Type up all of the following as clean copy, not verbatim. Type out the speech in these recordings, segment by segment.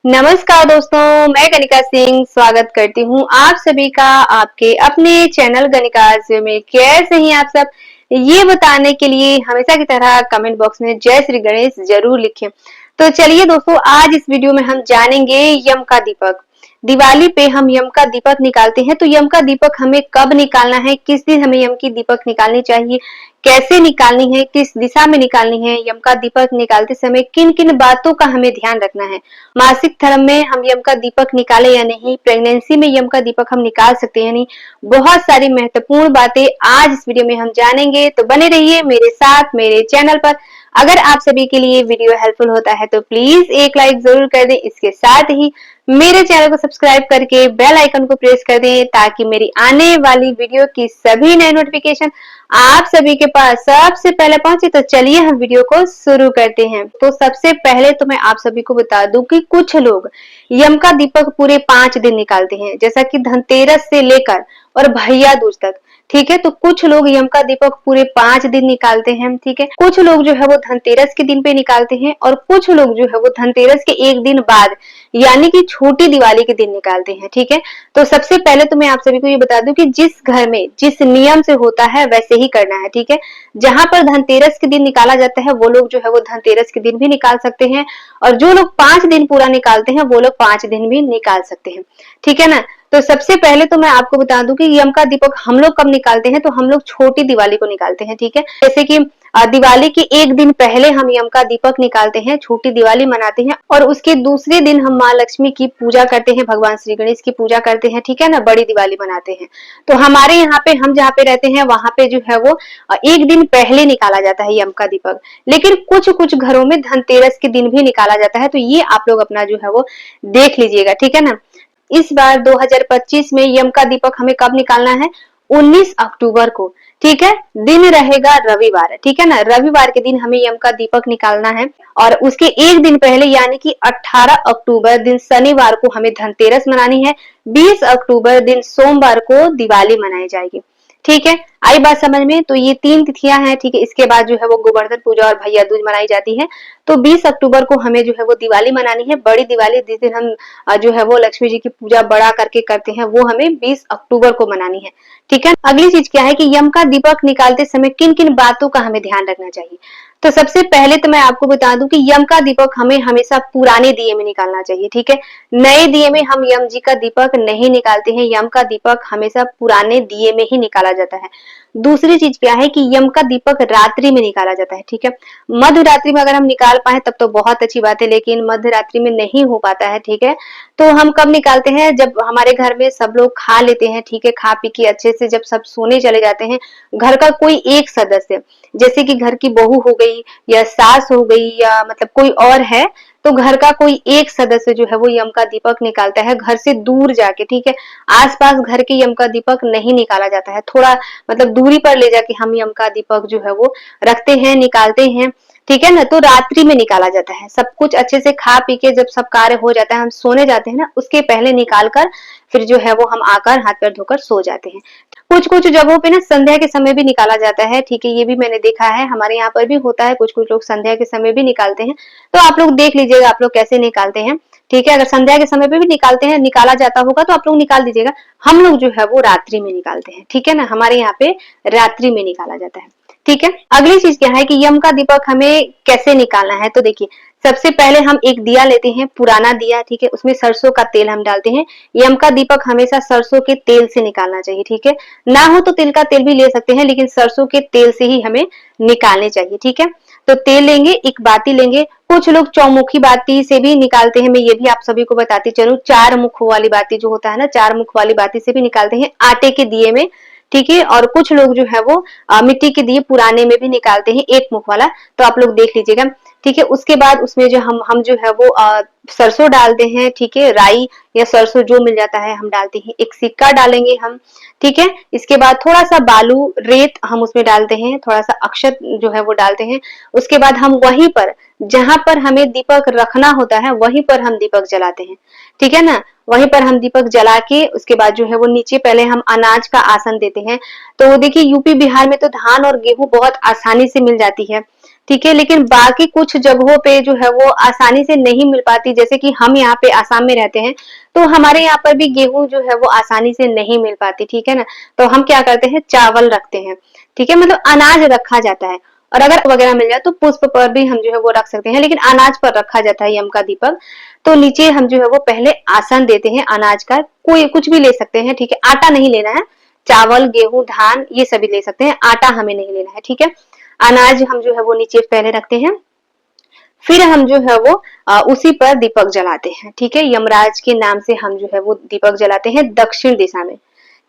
नमस्कार दोस्तों, मैं गणिका सिंह स्वागत करती हूँ आप सभी का आपके अपने चैनल गणिकाज में। कैसे हैं आप सब, ये बताने के लिए हमेशा की तरह कमेंट बॉक्स में जय श्री गणेश जरूर लिखें। तो चलिए दोस्तों, आज इस वीडियो में हम जानेंगे यम का दीपक। दिवाली पे हम यम का दीपक निकालते हैं, तो यम का दीपक हमें कब निकालना है, किस दिन हमें यम की दीपक निकालनी चाहिए, कैसे निकालनी है, किस दिशा में निकालनी है, यम का दीपक निकालते समय किन किन बातों का हमें ध्यान रखना है, मासिक धर्म में हम यम का दीपक निकाले या नहीं, प्रेगनेंसी में यम का दीपक हम निकाल सकते हैं या नहीं, बहुत सारी महत्वपूर्ण बातें आज इस वीडियो में हम जानेंगे। तो बने रहिए मेरे साथ मेरे चैनल पर। अगर आप सभी के लिए वीडियो हेल्पफुल होता है तो प्लीज एक लाइक जरूर कर दें। इसके साथ ही मेरे चैनल को सब्सक्राइब करके बेल आइकन को प्रेस कर दें ताकि मेरी आने वाली वीडियो की सभी नए नोटिफिकेशन आप सभी के पास सबसे पहले पहुंचे। तो चलिए हम वीडियो को शुरू करते हैं। तो सबसे पहले तो मैं आप सभी को बता दूं कि कुछ लोग यम का दीपक पूरे 5 दिन निकालते हैं, जैसा कि धनतेरस से लेकर और भैया दूज तक। ठीक है, तो कुछ लोग यम का दीपक पूरे 5 दिन निकालते हैं। ठीक है, कुछ लोग जो है वो धनतेरस के दिन पे निकालते हैं और कुछ लोग जो है वो धनतेरस के एक दिन बाद यानी कि छोटी दिवाली के दिन निकालते हैं। ठीक है, तो सबसे पहले तो मैं आप सभी को ये बता दूं कि जिस घर में जिस नियम से होता है वैसे ही करना है। ठीक है, जहां पर धनतेरस के दिन निकाला जाता है वो लोग जो है वो धनतेरस के दिन भी निकाल सकते हैं और जो लोग 5 दिन पूरा निकालते हैं वो लोग 5 दिन भी निकाल सकते हैं। ठीक है ना। तो सबसे पहले तो मैं आपको बता दूं कि यम का दीपक हम लोग कब निकालते हैं, तो हम लोग छोटी दिवाली को निकालते हैं। ठीक है, जैसे कि दिवाली के एक दिन पहले हम यम का दीपक निकालते हैं, छोटी दिवाली मनाते हैं और उसके दूसरे दिन हम माँ लक्ष्मी की पूजा करते हैं, भगवान श्री गणेश की पूजा करते हैं। ठीक है ना, बड़ी दिवाली मनाते हैं। तो हमारे यहाँ पे हम जहाँ पे रहते हैं वहां पे जो है वो एक दिन पहले निकाला जाता है यम का दीपक, लेकिन कुछ कुछ घरों में धनतेरस के दिन भी निकाला जाता है। तो ये आप लोग अपना जो है वो देख लीजिएगा। ठीक है ना। इस बार 2025 में यम का दीपक हमें कब निकालना है, 19 अक्टूबर को। ठीक है, दिन रहेगा रविवार। ठीक है ना, रविवार के दिन हमें यम का दीपक निकालना है और उसके एक दिन पहले यानी कि 18 अक्टूबर दिन शनिवार को हमें धनतेरस मनानी है। 20 अक्टूबर दिन सोमवार को दिवाली मनाई जाएगी। ठीक है, आई बात समझ में। तो ये 3 तिथियां हैं। ठीक है, इसके बाद जो है वो गोवर्धन पूजा और भैया दूज मनाई जाती है। तो 20 अक्टूबर को हमें जो है वो दिवाली मनानी है, बड़ी दिवाली, जिस दिन हम जो है वो लक्ष्मी जी की पूजा बड़ा करके करते हैं, वो हमें 20 अक्टूबर को मनानी है। ठीक है, अगली चीज क्या है कि यम का दीपक निकालते समय किन किन बातों का हमें ध्यान रखना चाहिए। तो सबसे पहले तो मैं आपको बता दूं कि यम का दीपक हमें हमेशा पुराने दिए में निकालना चाहिए। ठीक है, नए दिए में हम यम जी का दीपक नहीं निकालते हैं, यम का दीपक हमेशा पुराने दिए में ही निकाला जाता है। दूसरी चीज क्या है कि यम का दीपक रात्रि में निकाला जाता है। ठीक है, मध्य रात्रि में अगर हम निकाल पाए तब तो बहुत अच्छी बात है, लेकिन मध्य रात्रि में नहीं हो पाता है। ठीक है, तो हम कब निकालते हैं, जब हमारे घर में सब लोग खा लेते हैं। ठीक है, खा पी के अच्छे से जब सब सोने चले जाते हैं, घर का कोई एक सदस्य, जैसे कि घर की बहू हो गई या सास हो गई या मतलब कोई और है, तो घर का कोई एक सदस्य जो है वो यम का दीपक निकालता है घर से दूर जाके। ठीक है, आसपास घर के यम का दीपक नहीं निकाला जाता है, थोड़ा मतलब दूरी पर ले जाके हम यम का दीपक जो है वो रखते हैं, निकालते हैं। ठीक है ना, तो रात्रि में निकाला जाता है, सब कुछ अच्छे से खा पी के जब सब कार्य हो जाता है, हम सोने जाते हैं ना, उसके पहले निकाल कर फिर जो है वो हम आकर हाथ पैर धोकर सो जाते हैं। कुछ कुछ जगहों पे ना संध्या के समय भी निकाला जाता है। ठीक है, ये भी मैंने देखा है, हमारे यहाँ पर भी होता है, कुछ कुछ लोग संध्या के समय भी निकालते हैं। तो आप लोग देख लीजिएगा आप लोग कैसे निकालते हैं। ठीक है, अगर संध्या के समय पे भी निकालते हैं, निकाला जाता होगा तो आप लोग निकाल दीजिएगा। हम लोग जो है वो रात्रि में निकालते हैं। ठीक है ना, हमारे यहाँ पे रात्रि में निकाला जाता है। ठीक है, अगली चीज क्या है कि यम का दीपक हमें कैसे निकालना है। तो देखिए, सबसे पहले हम एक दिया लेते हैं, पुराना दिया। ठीक है, उसमें सरसों का तेल हम डालते हैं। यम का दीपक हमेशा सरसों के तेल से निकालना चाहिए। ठीक है, ना हो तो तिल का तेल भी ले सकते हैं, लेकिन सरसों के तेल से ही हमें निकालने चाहिए। ठीक है, तो तेल लेंगे, एक बाती लेंगे, कुछ लोग चौमुखी बाती से भी निकालते हैं, मैं ये भी आप सभी को बताती चलूं, 4 मुख वाली बाती जो होता है ना, 4 मुख वाली बाती से भी निकालते हैं आटे के दिए में। ठीक है, और कुछ लोग जो है वो मिट्टी के दिए पुराने में भी निकालते हैं, 1 मुख वाला। तो आप लोग देख लीजिएगा। ठीक है, उसके बाद उसमें जो हम जो है वो सरसों डालते हैं। ठीक है, राई या सरसों जो मिल जाता है हम डालते हैं, एक सिक्का डालेंगे हम। ठीक है, इसके बाद थोड़ा सा बालू रेत हम उसमें डालते हैं, थोड़ा सा अक्षत जो है वो डालते हैं। उसके बाद हम वहीं पर जहां पर हमें दीपक रखना होता है वहीं पर हम दीपक जलाते हैं। ठीक है ना, वहीं पर हम दीपक जला के उसके बाद जो है वो नीचे पहले हम अनाज का आसन देते हैं। तो देखिए, यूपी बिहार में तो धान और गेहूं बहुत आसानी से मिल जाती है। ठीक है। लेकिन बाकी कुछ जगहों पे जो है वो आसानी से नहीं मिल पाती, जैसे कि हम यहाँ पे आसाम में रहते हैं, तो हमारे यहाँ पर भी गेहूं जो है वो आसानी से नहीं मिल पाती, ठीक है ना। तो हम क्या करते हैं, चावल रखते हैं, ठीक है, मतलब अनाज रखा जाता है। और अगर वगैरह मिल जाए तो पुष्प पर भी हम जो है वो रख सकते हैं, लेकिन अनाज पर रखा जाता है यम का दीपक। तो नीचे हम जो है वो पहले आसन देते हैं अनाज का, कोई कुछ भी ले सकते हैं, ठीक है, आटा नहीं लेना है, चावल गेहूं धान ये सभी ले सकते हैं, आटा हमें नहीं लेना है, ठीक है। अनाज हम जो है वो नीचे पहले रखते हैं, फिर हम जो है वो उसी पर दीपक जलाते हैं, ठीक है। यमराज के नाम से हम जो है वो दीपक जलाते हैं दक्षिण दिशा में,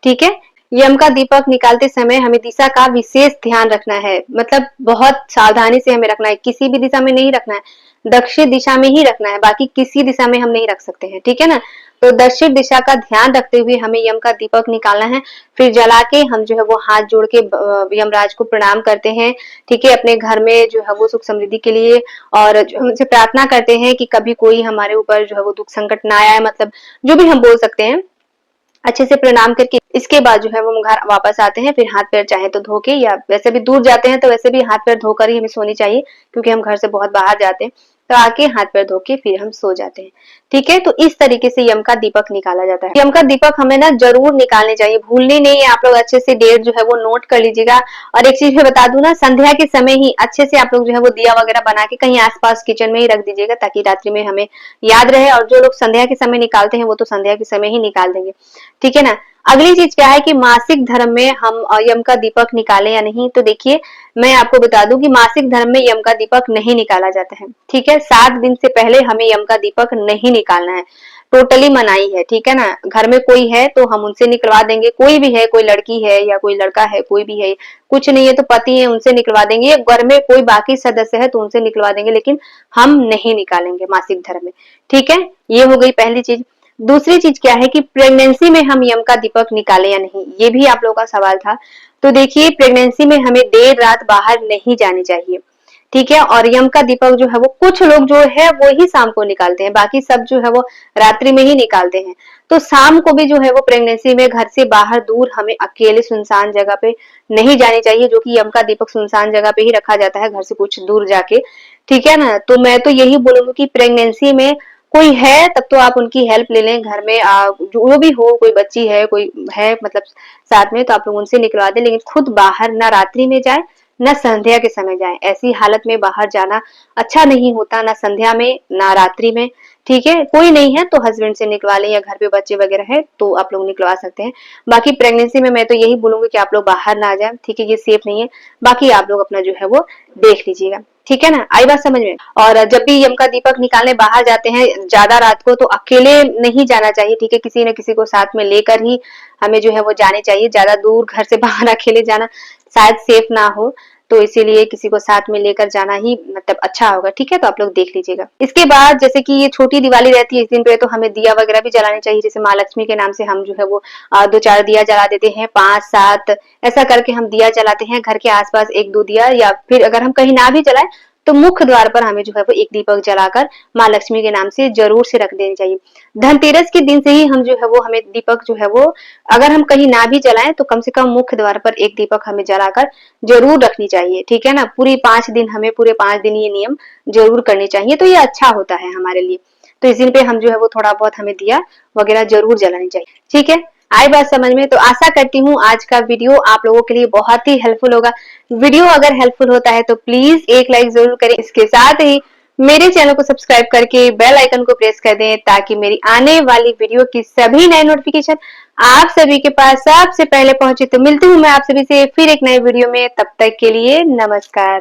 ठीक है। यम का दीपक निकालते समय हमें दिशा का विशेष ध्यान रखना है, मतलब बहुत सावधानी से हमें रखना है, किसी भी दिशा में नहीं रखना है, दक्षिण दिशा में ही रखना है, बाकी किसी दिशा में हम नहीं रख सकते हैं, ठीक है ना। तो दक्षिण दिशा का ध्यान रखते हुए हमें यम का दीपक निकालना है। फिर जला के हम जो है वो हाथ जोड़ के यमराज को प्रणाम करते हैं, ठीक है, अपने घर में जो है वो सुख समृद्धि के लिए, और उनसे प्रार्थना करते हैं कि कभी कोई हमारे ऊपर जो है वो दुख संकट ना आए, मतलब जो भी हम बोल सकते हैं। अच्छे से प्रणाम करके इसके बाद जो है वो हम घर वापस आते हैं, फिर हाथ पैर चाहे तो धो के, या वैसे भी दूर जाते हैं तो वैसे भी हाथ पैर धोकर ही हमें सोनी चाहिए, क्योंकि हम घर से बहुत बाहर जाते हैं। तो आके हाथ पैर धो के फिर हम सो जाते हैं, ठीक है। तो इस तरीके से यम का दीपक निकाला जाता है। यम का दीपक हमें ना जरूर निकालने चाहिए, भूलने नहीं है। आप लोग अच्छे से डेट जो है वो नोट कर लीजिएगा। और एक चीज मैं बता दूं ना, संध्या के समय ही अच्छे से आप लोग जो है वो दिया वगैरह बना के कहीं आसपास किचन में ही रख दीजिएगा, ताकि रात्रि में हमें याद रहे। और जो लोग संध्या के समय निकालते हैं वो तो संध्या के समय ही निकाल देंगे, ठीक है ना। अगली चीज क्या है कि मासिक धर्म में हम यम का दीपक निकाले या नहीं, तो देखिए मैं आपको बता दूं कि मासिक धर्म में यम का दीपक नहीं निकाला जाता है, ठीक है। 7 दिन से पहले हमें यम का दीपक नहीं निकालना है, टोटली मनाही है, ठीक है ना। घर में कोई है तो हम उनसे निकलवा देंगे, कोई भी है, कोई लड़की है या कोई लड़का है, कोई भी है, कुछ नहीं है तो पति है उनसे निकलवा देंगे, घर में कोई बाकी सदस्य है तो उनसे निकलवा देंगे, लेकिन हम नहीं निकालेंगे मासिक धर्म में, ठीक है। ये हो गई पहली चीज। दूसरी चीज क्या है कि प्रेगनेंसी में हम यम का दीपक निकाले या नहीं, ये भी आप लोगों का सवाल था। तो देखिए प्रेगनेंसी में हमें देर रात बाहर नहीं जानी चाहिए, ठीक है। और यम का दीपक जो है वो कुछ लोग जो है वो ही शाम को निकालते हैं, बाकी सब जो है वो रात्रि में ही निकालते हैं। तो शाम को भी जो है वो प्रेगनेंसी में घर से बाहर दूर हमें अकेले सुनसान जगह पे नहीं जानी चाहिए, जो कि यम का दीपक सुनसान जगह पे ही रखा जाता है, घर से कुछ दूर जाके, ठीक है ना। तो मैं तो यही बोलूंगी कि प्रेगनेंसी में कोई है तब तो आप उनकी हेल्प ले लें, घर में जो भी हो, कोई बच्ची है कोई है मतलब साथ में, तो आप लोग उनसे निकलवा दें, लेकिन खुद बाहर ना रात्रि में जाए ना संध्या के समय जाए। ऐसी हालत में बाहर जाना अच्छा नहीं होता, ना संध्या में ना रात्रि में, ठीक है। कोई नहीं है तो हस्बैंड से निकलवा लें, या घर पे बच्चे वगैरह है तो आप लोग निकलवा सकते हैं। बाकी प्रेगनेंसी में मैं तो यही बोलूंगी कि आप लोग बाहर ना जाए, ठीक है, ये सेफ नहीं है। बाकी आप लोग अपना जो है वो देख लीजिएगा, ठीक है ना। आई बात समझ में। और जब भी यम का दीपक निकालने बाहर जाते हैं ज्यादा रात को, तो अकेले नहीं जाना चाहिए, ठीक है, किसी न किसी को साथ में लेकर ही हमें जो है वो जाने चाहिए। ज्यादा दूर घर से बाहर अकेले जाना शायद सेफ ना हो, तो इसीलिए किसी को साथ में लेकर जाना ही मतलब अच्छा होगा, ठीक है। तो आप लोग देख लीजिएगा। इसके बाद जैसे कि ये छोटी दिवाली रहती है, इस दिन पे तो हमें दिया वगैरह भी जलाने चाहिए, जैसे माँ लक्ष्मी के नाम से हम जो है वो 2-4 दिया जला देते हैं, 5-7 ऐसा करके हम दिया जलाते हैं। घर के आसपास 1-2 दिया, या फिर अगर हम कहीं ना भी जलाए तो मुख्य द्वार पर हमें जो है वो एक दीपक जलाकर माँ लक्ष्मी के नाम से जरूर से रख देनी चाहिए। धनतेरस के दिन से ही हम जो है वो हमें दीपक जो है वो अगर हम कहीं ना भी जलाएं तो कम से कम मुख्य द्वार पर एक दीपक हमें जलाकर जरूर रखनी चाहिए, ठीक है ना। पूरे 5 दिन हमें पूरे 5 दिन ये नियम जरूर करने चाहिए, तो ये अच्छा होता है हमारे लिए। तो इस दिन पे हम जो है वो थोड़ा बहुत हमें दिया वगैरह जरूर जलानी चाहिए, ठीक है। आई बात समझ में। तो आशा करती हूँ आज का वीडियो आप लोगों के लिए बहुत ही हेल्पफुल होगा। वीडियो अगर हेल्पफुल होता है तो प्लीज एक लाइक जरूर करें। इसके साथ ही मेरे चैनल को सब्सक्राइब करके बेल आइकन को प्रेस कर दें, ताकि मेरी आने वाली वीडियो की सभी नए नोटिफिकेशन आप सभी के पास सबसे पहले पहुंचे। तो मिलती हूँ मैं आप सभी से फिर एक नए वीडियो में, तब तक के लिए नमस्कार।